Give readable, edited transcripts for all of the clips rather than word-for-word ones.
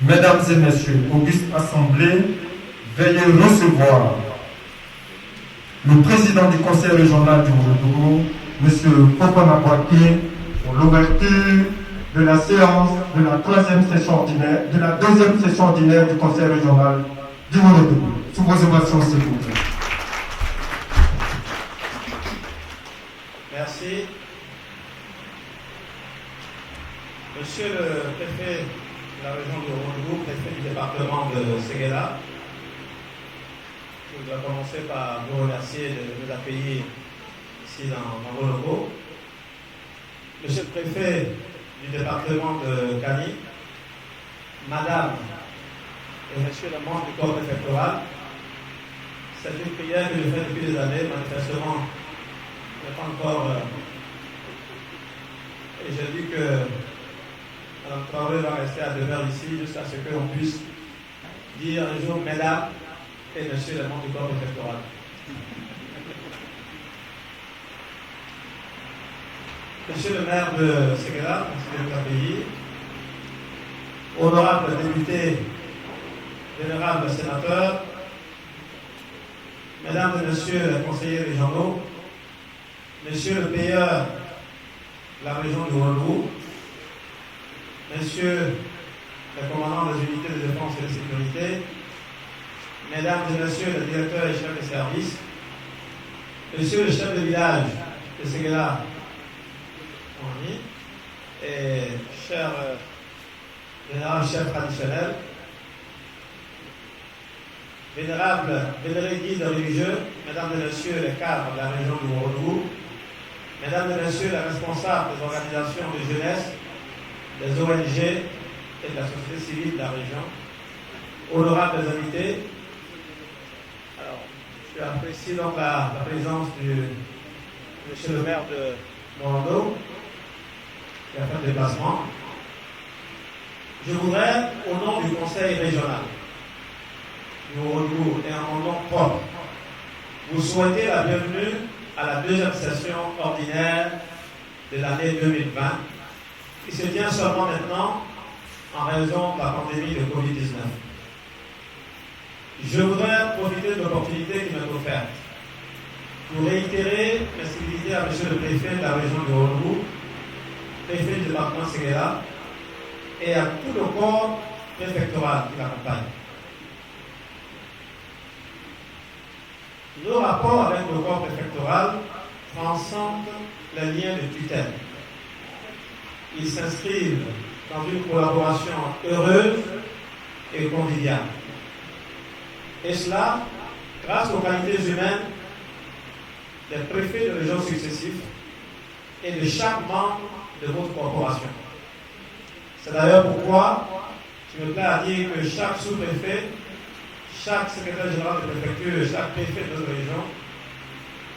Mesdames et Messieurs, auguste Assemblée, veuillez recevoir le président du Conseil régional du Ouagadougou, M. Fofana Boaké, pour l'ouverture de la séance de la deuxième session ordinaire du Conseil régional du Ouagadougou. Sous vos ovations, s'il vous plaît. Merci. Monsieur le préfet de la région du Ouagadougou, préfet du département de Séguéla, je dois commencer par vous remercier de nous accueillir ici dans vos locaux. Monsieur le préfet du département de Kani, Madame et Monsieur le membre du corps préfectoral, c'est une prière que je fais depuis des années, manifestement, je n'ai pas encore. Et je dis que Mme Traoré va rester à demeure ici jusqu'à ce qu'on puisse dire un jour Mesdames et Monsieur le membre du corps préfectoral. Monsieur le maire de Séguéla, merci de nous accueillir. Honorable député, vénérable sénateur, Mesdames et Messieurs les conseillers régionaux, Monsieur le payeur de la région du Ouagadougou, Messieurs les commandants des unités de défense et de sécurité, Mesdames et Messieurs les directeurs et chefs de service, Monsieur le chef de village de Séguéla, et cher vénérable chef traditionnel, vénérés guides religieux, Mesdames et Messieurs les cadres de la région du Ouagadougou, Mesdames et Messieurs les responsables des organisations de jeunesse, des ONG et de la société civile de la région, honorables invités, alors, je apprécie donc la présence du Monsieur le maire de Morando, qui a fait le déplacement. Je voudrais, au nom du Conseil régional du Ouagadougou et en mon nom propre, vous souhaiter la bienvenue à la deuxième session ordinaire de l'année 2020, qui se tient seulement maintenant en raison de la pandémie de Covid-19. Je voudrais profiter de l'opportunité qui m'est offerte pour réitérer mes civilités à Monsieur le préfet de la région de Ouagadougou, préfet du département de Séguéla, et à tout le corps préfectoral qui l'accompagne. Nos rapports avec le corps préfectoral transcendent les liens de tutelle. Ils s'inscrivent dans une collaboration heureuse et conviviale. Et cela grâce aux qualités humaines des préfets de régions successifs et de chaque membre de votre corporation. C'est d'ailleurs pourquoi je me plais à dire que chaque sous-préfet, chaque secrétaire général de préfecture et chaque préfet de notre région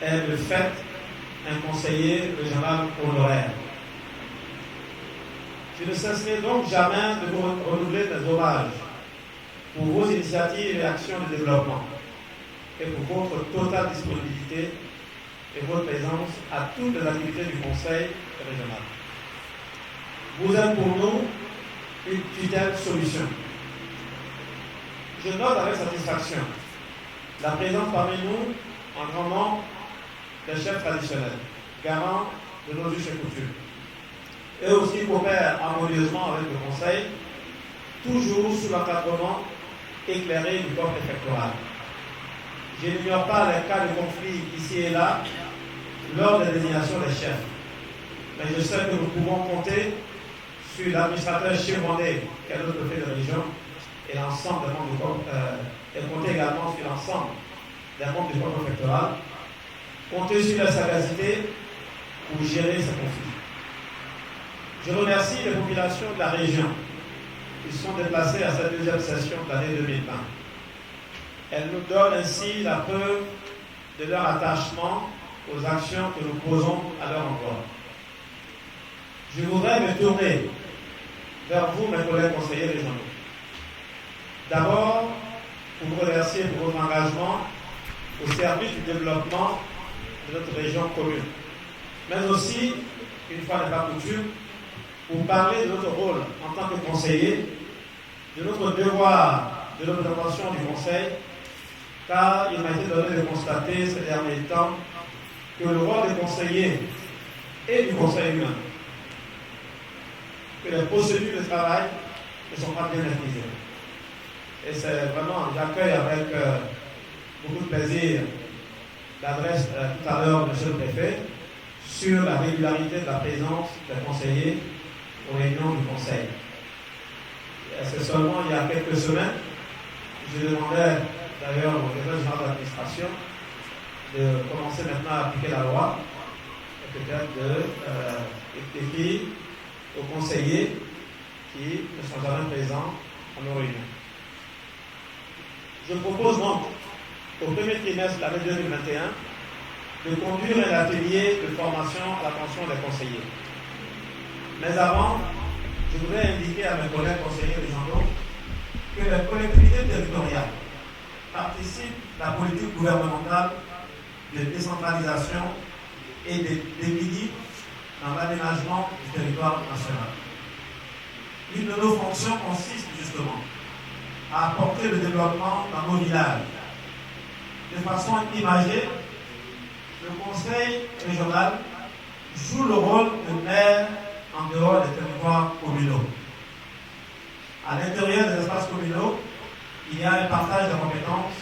est de fait un conseiller régional honoraire. Je ne cesserai donc jamais de vous renouveler mes hommages pour vos initiatives et actions de développement et pour votre totale disponibilité et votre présence à toutes les activités du Conseil régional. Vous êtes pour nous une tutelle solution. Je note avec satisfaction la présence parmi nous en grand nombre des chefs traditionnels, garants de nos us et coutumes. Eux aussi coopèrent harmonieusement avec le Conseil, toujours sous l'encadrement éclairé du corps préfectoral. Je n'ignore pas les cas de conflit ici et là lors des désignations des chefs. Mais je sais que nous pouvons compter sur l'administrateur chirondé, qui est notre préfet de région, et l'ensemble des membres du corps, et compter également sur l'ensemble des membres du corps préfectoral, compter sur la sagacité pour gérer ces conflits. Je remercie les populations de la région qui sont déplacées à cette deuxième session de l'année 2020. Elles nous donnent ainsi la preuve de leur attachement aux actions que nous posons à leur endroit. Je voudrais me tourner vers vous, mes collègues conseillers régionaux. D'abord, pour vous remercier pour votre engagement au service du développement de notre région commune. Mais aussi, une fois n'est pas coutume, pour parler de notre rôle en tant que conseiller de notre devoir de l'observation du Conseil, car il m'a été donné de constater ces derniers temps que le rôle des conseillers et du Conseil humain, que les procédures de travail ne sont pas bien maîtrisées. Et c'est vraiment, j'accueille avec beaucoup de plaisir l'adresse tout à l'heure de M. le Préfet sur la régularité de la présence des conseillers aux réunions du Conseil. C'est seulement il y a quelques semaines, je demandais d'ailleurs au directeur général de l'administration de commencer maintenant à appliquer la loi et peut-être d'écrire aux conseillers qui ne sont jamais présents à nos réunions. Je propose donc au premier trimestre de l'année 2021 de conduire un atelier de formation à l'attention des conseillers. Mais avant, je voudrais indiquer à mes collègues conseillers régionaux que les collectivités territoriales participent à la politique gouvernementale de décentralisation et d'équilibre dans l'aménagement du territoire national. Une de nos fonctions consiste justement à apporter le développement dans nos villages. De façon imagée, le conseil régional joue le rôle de maire en dehors des territoires communaux. À l'intérieur des espaces communaux, il y a un partage de compétences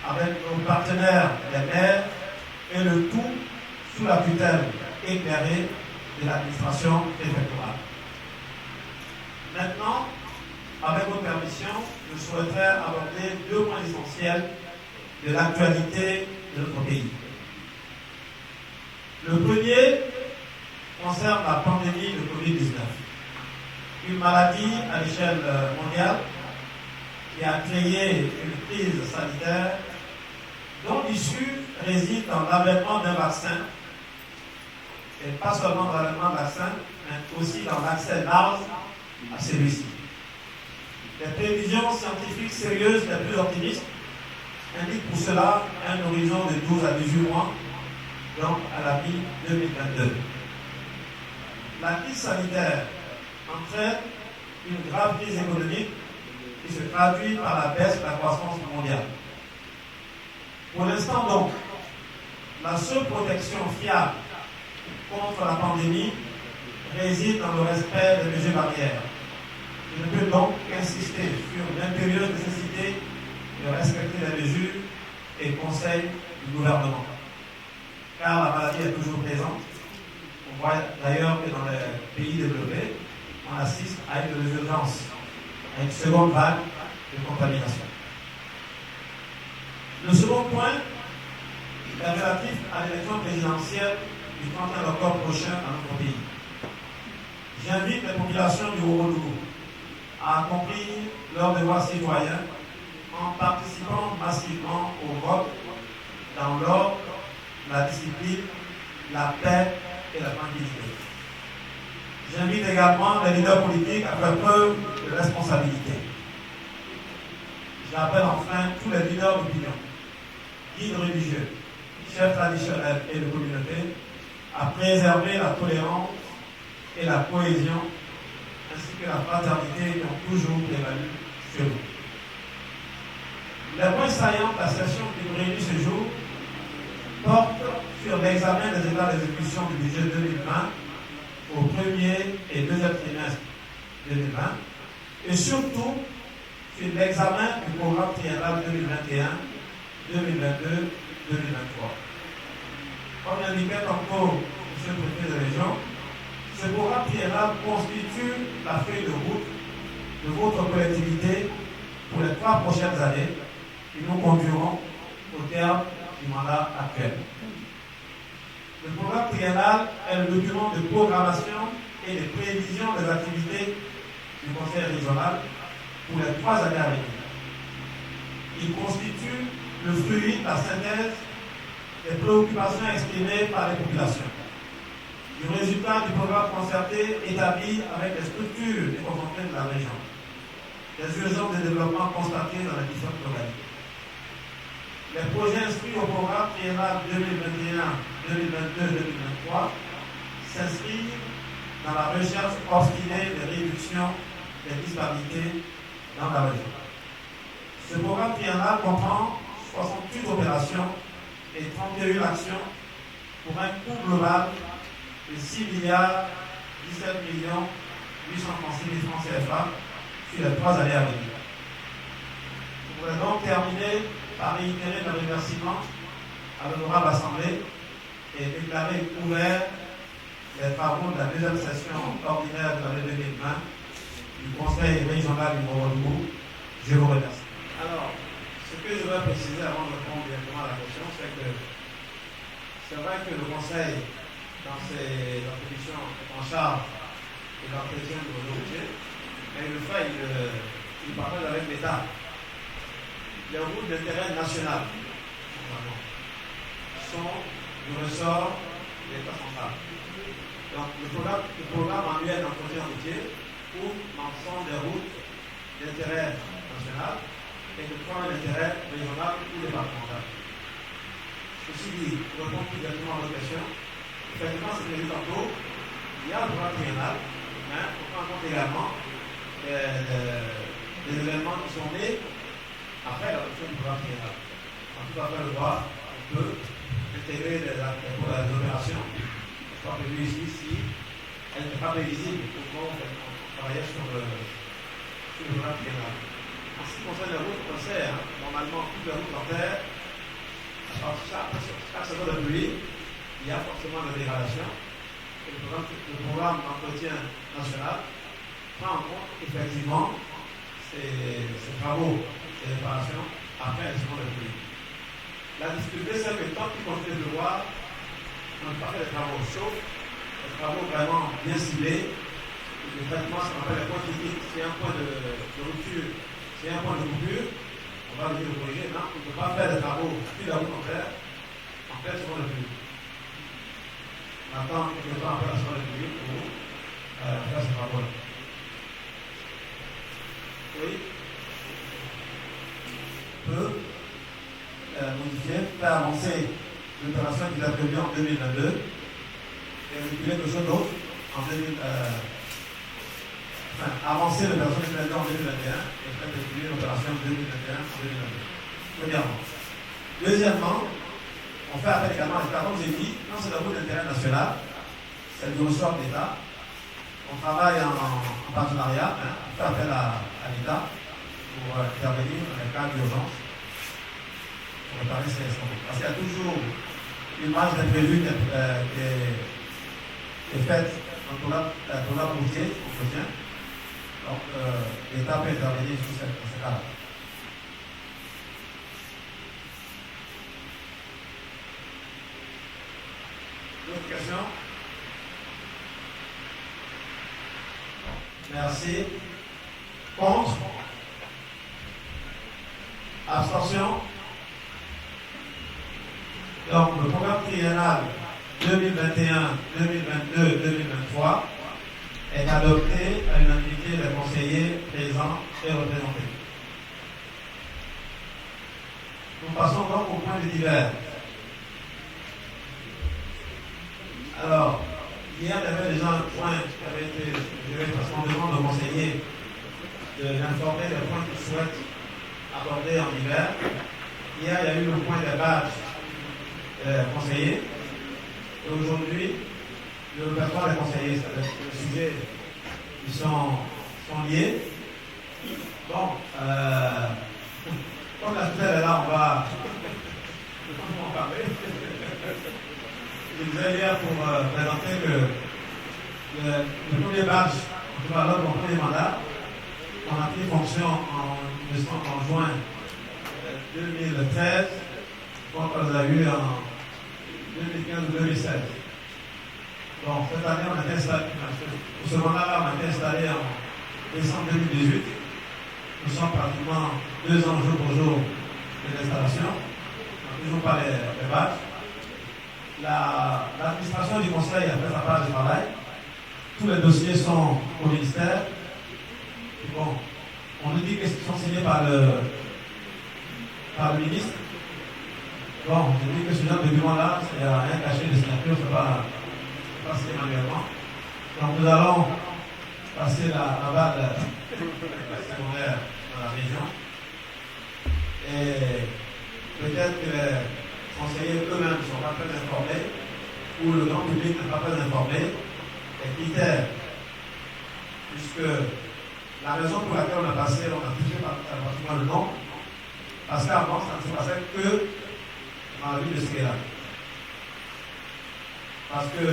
avec nos partenaires, les maires, et le tout sous la tutelle éclairée de l'administration préfectorale. Maintenant, avec votre permission, je souhaiterais aborder deux points essentiels de l'actualité de notre pays. Le premier concerne la pandémie de Covid-19, une maladie à l'échelle mondiale qui a créé une crise sanitaire dont l'issue réside dans l'avènement d'un vaccin, et pas seulement dans l'avènement d'un vaccin, mais aussi dans l'accès large à celui-ci. Les prévisions scientifiques sérieuses les plus optimistes indiquent pour cela un horizon de 12 à 18 mois, donc à la mi-2022. La crise sanitaire entraîne une grave crise économique qui se traduit par la baisse de la croissance mondiale. Pour l'instant donc, la seule protection fiable contre la pandémie réside dans le respect des mesures barrières. Je ne peux donc insister sur l'impérieuse nécessité de respecter les mesures et conseils du gouvernement. Car la maladie est toujours présente. On voit d'ailleurs que dans les pays développés, on assiste à une résurgence, à une seconde vague de contamination. Le second point est relatif à l'élection présidentielle du 31 octobre prochain dans notre pays. J'invite les populations du Ouagadougou à accomplir leur devoir citoyen en participant massivement au vote dans l'ordre, la discipline, la paix et la tranquillité. J'invite également les leaders politiques à faire preuve de responsabilité. J'appelle enfin tous les leaders d'opinion, guides religieux, chefs traditionnels et de communauté à préserver la tolérance et la cohésion ainsi que la fraternité qui ont toujours prévalu chez nous. Les points saillants de la session qui nous réunit ce jour portent sur l'examen des états d'exécution du budget 2020 au premier et deuxième trimestre 2020 et surtout sur l'examen du programme triennal 2021, 2022, 2023. Comme l'indiquait tantôt M. le Préfet de région, ce programme triennal constitue la feuille de route de votre collectivité pour les 3 prochaines années qui nous conduiront au terme du mandat actuel. Le programme triennal est le document de programmation et de prévision des activités du Conseil régional pour les 3 années à venir. Il constitue le fruit de la synthèse des préoccupations exprimées par les populations, du résultat du programme concerté établi avec les structures déconcentrées de la région, des urgences de développement constatées dans les différentes localités. Les projets inscrits au programme triennal 2021, 2022, 2023 s'inscrivent dans la recherche obstinée de réduction des disparités dans la région. Ce programme triennal comprend 68 opérations et 31 actions pour un coût global de 6 milliards 17 millions 836 000 francs CFA sur les 3 années à venir. Je voudrais donc terminer par réitérer mes remerciements à l'honorable Assemblée et déclarer ouvert les travaux de la deuxième session ordinaire de l'année 2020 du Conseil régional du Morodougou. Je vous remercie. Alors, ce que je veux préciser avant de répondre directement à la question, c'est que c'est vrai que le Conseil, dans ses attributions, est en charge de l'entretien du réseau routier, mais il le fait, il partage avec l'État. Les routes d'intérêt national sont du ressort de l'État central. Donc, le programme annuel d'entretien routier couvre l'ensemble des routes d'intérêt national et de points d'intérêt régional ou départemental. Ceci dit, pour répondre plus directement à votre question, effectivement, c'est prévu tantôt, il y a le programme triennal, mais on prend en compte également des événements qui sont nés après l'adoption du programme triennal. En tout cas, le droit, on peut intégrer les opérations qui sont prévues ici si elles n'étaient pas prévisibles au moment où on travaillait sur le programme triennal. En ce qui concerne les routes, on sait, normalement, toutes les routes en terre, chaque saison de pluie, il y a forcément des dégradations. Et le programme d'entretien national prend en compte effectivement ces travaux et réparations après les saisons de pluie. La difficulté, c'est que tant qu'il continue de pleuvoir, on ne peut pas faire des travaux chauds, des travaux vraiment bien ciblés. Le traitement, ce qu'on appelle les points critiques, c'est un point de rupture, c'est un point de coupure. On va venir le corriger. Non, on ne peut pas faire des travaux sur la route en pleine saison de pluie. On attend quelques temps après la saison de pluie pour faire ces travaux-là. Oui. Peut modifier, faire avancer l'opération qu'il a prévue en 2022 et réguler quelque chose d'autre en 2000. Avancer l'opération qu'il a prévue en 2021 et faire réguler l'opération 2021 en 2022. Premièrement. Deuxièmement, on fait appel également à l'État. Comme j'ai dit, quand c'est la route d'intérêt national, c'est du ressort de l'État. On travaille en partenariat, on fait appel à l'État pour intervenir dans les cas d'urgence pour réparer ces instruments. Parce qu'il y a toujours une marge d'imprévu qui est faite dans le programme routier, entretien. Donc, l'État peut intervenir sur ces cas-là. D'autres questions? Merci. Contre? Abstention? Donc, le programme triennal 2021, 2022, 2023 est adopté à l'unanimité des conseillers présents et représentés. Nous passons donc au point de divers. Alors, hier, il y avait déjà un point qui avait été levé parce qu'on demande aux conseillers d'informer des points qu'ils souhaitent aborder en hiver. Hier, il y a eu le point des badges conseillers. Et aujourd'hui, le répertoire des conseillers, c'est-à-dire les sujets qui sont liés. Bon, comme la tutelle est là, on va en parler. Je disais hier pour présenter que le premier badge, en tout cas lors de mon premier mandat, on a pris fonction en juin 2013, donc on les a eu en 2015 ou 2016. Donc cette année, on a été installé, pour ce mandat-là, on a été installé en décembre 2018. Nous sommes pratiquement 2 ans jour pour jour de l'installation. On n'a toujours pas les badges. L'administration du conseil a fait sa part de travail. Tous les dossiers sont au ministère. Bon, on nous dit qu'ils sont signés par le ministre. Bon, je dis que ce genre de document-là, il n'y a rien caché de signature, c'est pas signé manuellement. Donc nous allons passer la balle où le grand public n'est pas très informé, les critères, puisque la raison pour laquelle on a touché pratiquement le nom, parce qu'avant, ça ne se passait que dans la ville de Séguéla. Parce que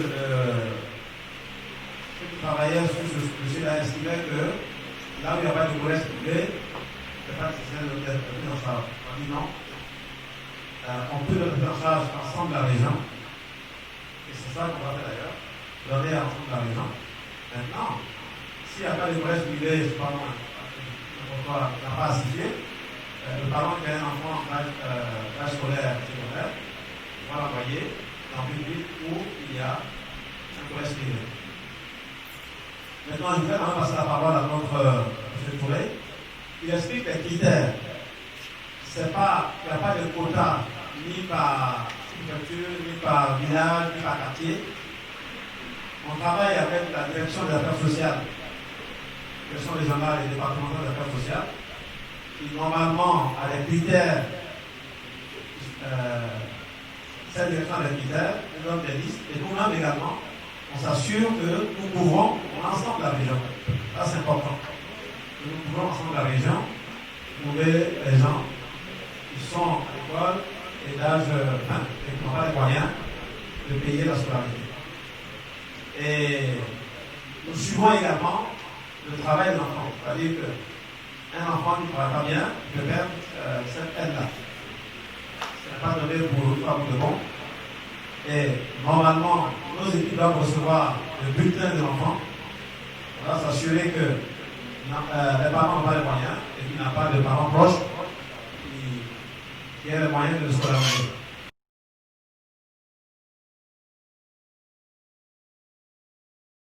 ceux qui travaillaient sur ce dossier-là estimaient que là où il n'y a pas de collège privé, c'est pas nécessaire de le pris en charge. On dit non. On peut le prendre en charge ensemble de la région. Et c'est ça qu'on va faire d'ailleurs. Donner à l'ensemble de la région. Maintenant, s'il n'y a pas de collège privé, je ne sais pas moi, n'a pas assiégé, le parent qui a un enfant en âge scolaire secondaire, il va l'envoyer dans une ville où il y a un collège privé. Maintenant, je vais quand même passer la parole à notre M. Touré. Il explique les critères. Il n'y a pas de quota, ni par préfecture, ni par village, ni par quartier. On travaille avec la direction des affaires sociales, direction régionale et départementale des affaires sociales, qui normalement a des critères, cette direction a des critères, nous donne des listes, et nous-mêmes également, on s'assure que nous couvrons l'ensemble de la région. Ça, c'est important. Que nous couvrons l'ensemble de la région, trouver les gens qui sont à l'école et d'âge, et qui n'ont pas les moyens de payer la scolarité. Et nous suivons également le travail de l'enfant. C'est-à-dire qu'un enfant qui ne travaille pas bien peut perdre cette aide-là. Ce n'est pas donné pour de bon. Et normalement, nos équipes doivent recevoir le bulletin de l'enfant. On va s'assurer que les parents n'ont pas les moyens et qu'il n'y a pas de parents proches qui aient les moyens de le scolariser.